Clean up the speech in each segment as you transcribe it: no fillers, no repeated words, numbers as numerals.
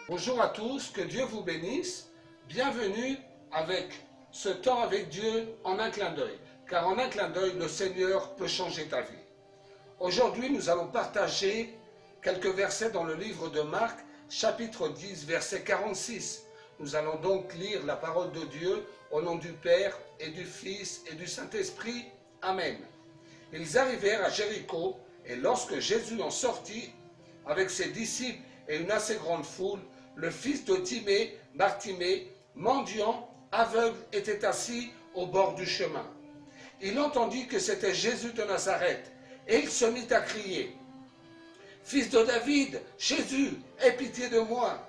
Bonjour à tous, que Dieu vous bénisse. Bienvenue avec ce temps avec Dieu en un clin d'œil. Car en un clin d'œil, le Seigneur peut changer ta vie. Aujourd'hui, nous allons partager quelques versets dans le livre de Marc, chapitre 10, verset 46. Nous allons donc lire la parole de Dieu au nom du Père et du Fils et du Saint-Esprit. Amen. Ils arrivèrent à Jéricho, et lorsque Jésus en sortit, avec ses disciples et une assez grande foule, le fils de Timée, Bartimée, mendiant, aveugle, était assis au bord du chemin. Il entendit que c'était Jésus de Nazareth, et il se mit à crier, « Fils de David, Jésus, aie pitié de moi !»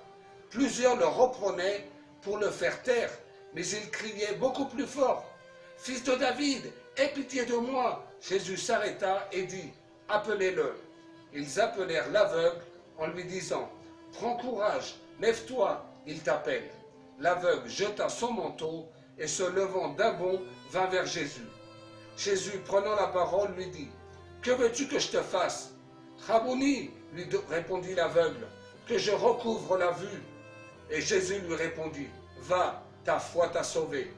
Plusieurs le reprenaient pour le faire taire, mais il criait beaucoup plus fort, « Fils de David, aie pitié de moi !» Jésus s'arrêta et dit, « Appelez-le !» Ils appelèrent l'aveugle en lui disant, « Prends courage, lève-toi, il t'appelle. » L'aveugle jeta son manteau et se levant d'un bond vint vers Jésus. Jésus, prenant la parole, lui dit, « Que veux-tu que je te fasse ?»« Rabouni, lui répondit l'aveugle, « que je recouvre la vue. » Et Jésus lui répondit, « Va, ta foi t'a sauvé. »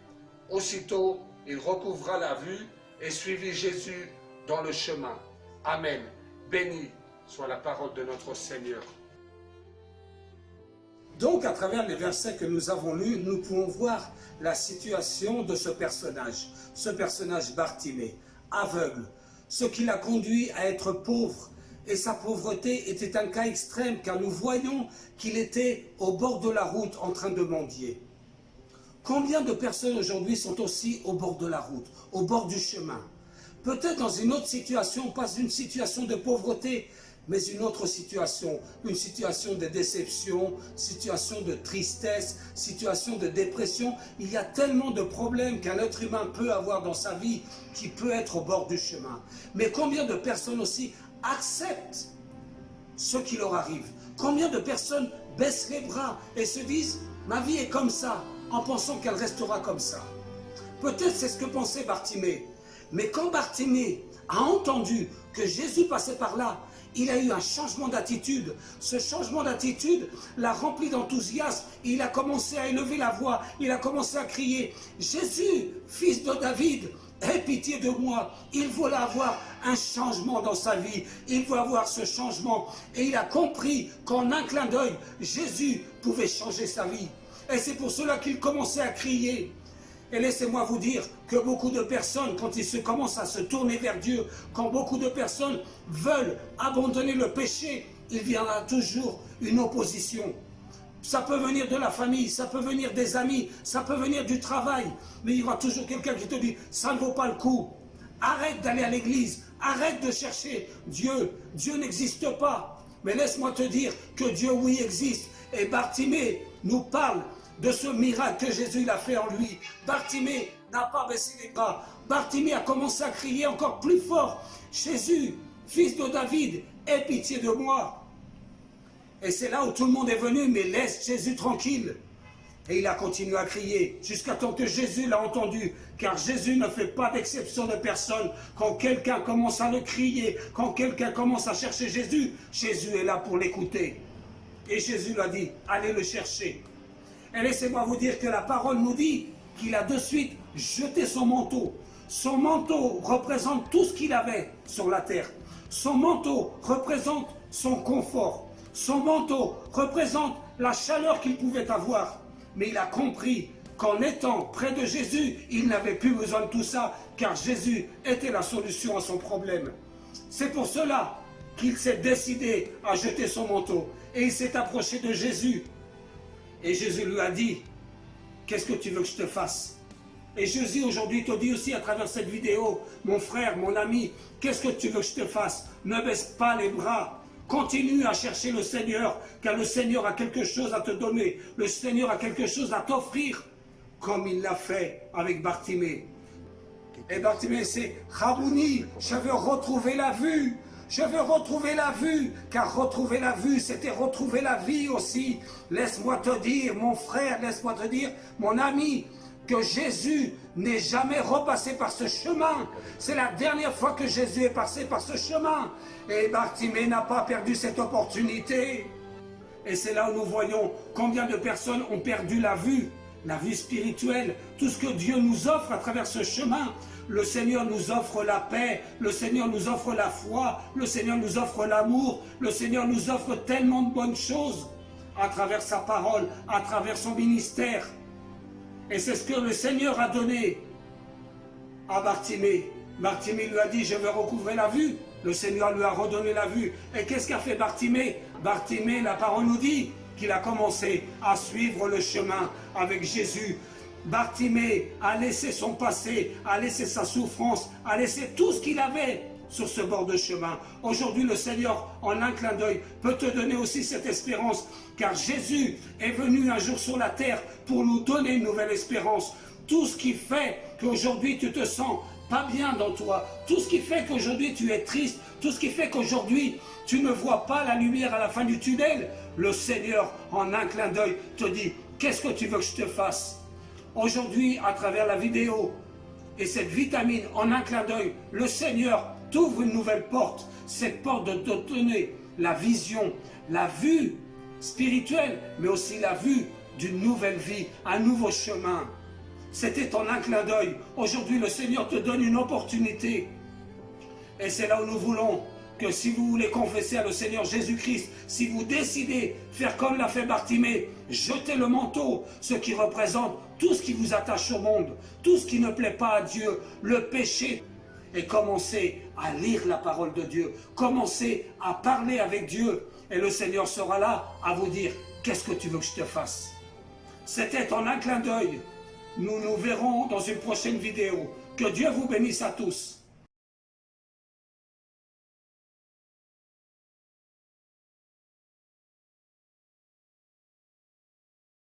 Aussitôt, il recouvra la vue et suivit Jésus dans le chemin. Amen. Béni soit la parole de notre Seigneur. Donc, à travers les versets que nous avons lus, nous pouvons voir la situation de ce personnage Bartimée, aveugle, ce qui l'a conduit à être pauvre. Et sa pauvreté était un cas extrême, car nous voyons qu'il était au bord de la route en train de mendier. Combien de personnes aujourd'hui sont aussi au bord de la route, au bord du chemin? Peut-être dans une autre situation, pas une situation de pauvreté, mais une autre situation, une situation de déception, situation de tristesse, situation de dépression. Il y a tellement de problèmes qu'un être humain peut avoir dans sa vie qui peut être au bord du chemin. Mais combien de personnes aussi acceptent ce qui leur arrive? Combien de personnes baissent les bras et se disent « ma vie est comme ça » en pensant qu'elle restera comme ça? Peut-être c'est ce que pensait Bartimée. Mais quand Bartimée a entendu que Jésus passait par là, il a eu un changement d'attitude. Ce changement d'attitude l'a rempli d'enthousiasme. Il a commencé à élever la voix. Il a commencé à crier « Jésus, fils de David, aie pitié de moi !» Il voulait avoir un changement dans sa vie. Il voulait avoir ce changement. Et il a compris qu'en un clin d'œil, Jésus pouvait changer sa vie. Et c'est pour cela qu'il commençait à crier. Et laissez-moi vous dire que beaucoup de personnes, quand ils commencent à se tourner vers Dieu, quand beaucoup de personnes veulent abandonner le péché, il viendra toujours une opposition. Ça peut venir de la famille, ça peut venir des amis, ça peut venir du travail, mais il y aura toujours quelqu'un qui te dit « ça ne vaut pas le coup ». Arrête d'aller à l'église, arrête de chercher Dieu. Dieu n'existe pas. Mais laisse-moi te dire que Dieu, oui, existe. Et Bartimée nous parle de ce miracle que Jésus a fait en lui. Bartimée n'a pas baissé les bras. Bartimée a commencé à crier encore plus fort. « Jésus, fils de David, aie pitié de moi !» Et c'est là où tout le monde est venu, mais laisse Jésus tranquille. Et il a continué à crier jusqu'à temps que Jésus l'a entendu. Car Jésus ne fait pas d'exception de personne. Quand quelqu'un commence à le crier, quand quelqu'un commence à chercher Jésus, Jésus est là pour l'écouter. Et Jésus lui a dit, allez le chercher. Et laissez-moi vous dire que la parole nous dit qu'il a de suite jeté son manteau. Son manteau représente tout ce qu'il avait sur la terre. Son manteau représente son confort. Son manteau représente la chaleur qu'il pouvait avoir. Mais il a compris qu'en étant près de Jésus, il n'avait plus besoin de tout ça, car Jésus était la solution à son problème. C'est pour cela qu'il s'est décidé à jeter son manteau. Et il s'est approché de Jésus. Et Jésus lui a dit, « Qu'est-ce que tu veux que je te fasse ?» Et Jésus aujourd'hui te dit aussi à travers cette vidéo, « Mon frère, mon ami, qu'est-ce que tu veux que je te fasse? Ne baisse pas les bras. Continue à chercher le Seigneur, car le Seigneur a quelque chose à te donner. Le Seigneur a quelque chose à t'offrir, comme il l'a fait avec Bartimée. » Et Bartimée, c'est, « Rabouni, je veux retrouver la vue. » Je veux retrouver la vue, car retrouver la vue, c'était retrouver la vie aussi. Laisse-moi te dire, mon frère, laisse-moi te dire, mon ami, que Jésus n'est jamais repassé par ce chemin. C'est la dernière fois que Jésus est passé par ce chemin. Et Bartimée n'a pas perdu cette opportunité. Et c'est là où nous voyons combien de personnes ont perdu la vue spirituelle, tout ce que Dieu nous offre à travers ce chemin. Le Seigneur nous offre la paix, le Seigneur nous offre la foi, le Seigneur nous offre l'amour, le Seigneur nous offre tellement de bonnes choses à travers sa parole, à travers son ministère. Et c'est ce que le Seigneur a donné à Bartimée. Bartimée lui a dit, je veux recouvrer la vue. Le Seigneur lui a redonné la vue. Et qu'est-ce qu'a fait Bartimée? Bartimée, la parole nous dit qu'il a commencé à suivre le chemin avec Jésus. Bartimée a laissé son passé, a laissé sa souffrance, a laissé tout ce qu'il avait sur ce bord de chemin. Aujourd'hui, le Seigneur, en un clin d'œil, peut te donner aussi cette espérance, car Jésus est venu un jour sur la terre pour nous donner une nouvelle espérance. Tout ce qui fait qu'aujourd'hui tu te sens pas bien dans toi, tout ce qui fait qu'aujourd'hui tu es triste, tout ce qui fait qu'aujourd'hui tu ne vois pas la lumière à la fin du tunnel, le Seigneur, en un clin d'œil, te dit, qu'est-ce que tu veux que je te fasse? Aujourd'hui, à travers la vidéo et cette vitamine, en un clin d'œil, le Seigneur t'ouvre une nouvelle porte, cette porte de te donner la vision, la vue spirituelle, mais aussi la vue d'une nouvelle vie, un nouveau chemin. C'était en un clin d'œil. Aujourd'hui, le Seigneur te donne une opportunité. Et c'est là où nous voulons que si vous voulez confesser le Seigneur Jésus-Christ, si vous décidez faire comme l'a fait Bartimée, jetez le manteau, ce qui représente tout ce qui vous attache au monde, tout ce qui ne plaît pas à Dieu, le péché, et commencez à lire la parole de Dieu, commencez à parler avec Dieu, et le Seigneur sera là à vous dire, qu'est-ce que tu veux que je te fasse? C'était en un clin d'œil. Nous nous verrons dans une prochaine vidéo. Que Dieu vous bénisse à tous.